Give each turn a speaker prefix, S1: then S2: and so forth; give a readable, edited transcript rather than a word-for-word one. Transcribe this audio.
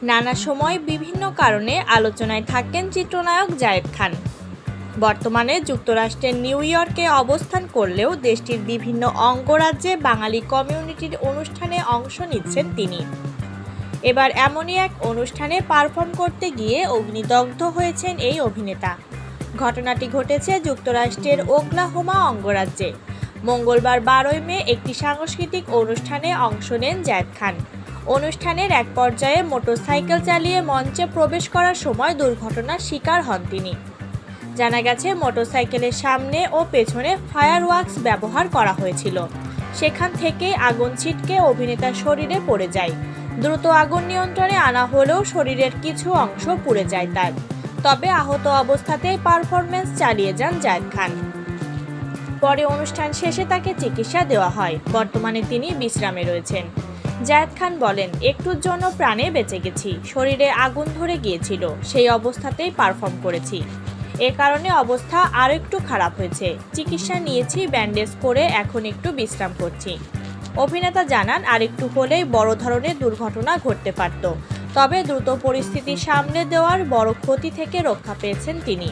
S1: নানা সময় বিভিন্ন কারণে আলোচনায় থাকেন চিত্রনায়ক জায়েদ খান। বর্তমানে যুক্তরাষ্ট্রের নিউ ইয়র্কে অবস্থান করলেও দেশটির বিভিন্ন অঙ্গরাজ্যে বাঙালি কমিউনিটির অনুষ্ঠানে অংশ নিচ্ছেন তিনি। এবার এমনই এক অনুষ্ঠানে পারফর্ম করতে গিয়ে অগ্নিদগ্ধ হয়েছেন এই অভিনেতা। ঘটনাটি ঘটেছে যুক্তরাষ্ট্রের ওকলাহোমা অঙ্গরাজ্যে। মঙ্গলবার 12 মে একটি সাংস্কৃতিক অনুষ্ঠানে অংশ নেন জায়েদ খান। অনুষ্ঠানের এক পর্যায়ে মোটরসাইকেল চালিয়ে মঞ্চে প্রবেশ করার সময় দুর্ঘটনার শিকার হন তিনি। জানা গেছে, মোটরসাইকেলের সামনে ও পেছনে ফায়ার ওয়ার্কস ব্যবহার করা হয়েছিল। সেখান থেকেই আগুন ছিটকে অভিনেতার শরীরে পড়ে যায়। দ্রুত আগুন নিয়ন্ত্রণে আনা হলেও শরীরের কিছু অংশ পুড়ে যায় তার। তবে আহত অবস্থাতেই পারফরমেন্স চালিয়ে যান জায়েদ খান। পরে অনুষ্ঠান শেষে তাকে চিকিৎসা দেওয়া হয়। বর্তমানে তিনি বিশ্রামে রয়েছেন। জায়েদ খান বলেন, একটুর জন্য প্রাণে বেঁচে গেছি। শরীরে আগুন ধরে গিয়েছিল, সেই অবস্থাতেই পারফর্ম করেছি। এ কারণে অবস্থা আরও একটু খারাপ হয়েছে। চিকিৎসা নিয়েছি, ব্যান্ডেজ করে এখন একটু বিশ্রাম করছি। অভিনেতা জানান, আরেকটু হলেই বড় ধরনের দুর্ঘটনা ঘটতে পারত। তবে দ্রুত পরিস্থিতি সামলে দেওয়ার বড় ক্ষতি থেকে রক্ষা পেয়েছেন তিনি।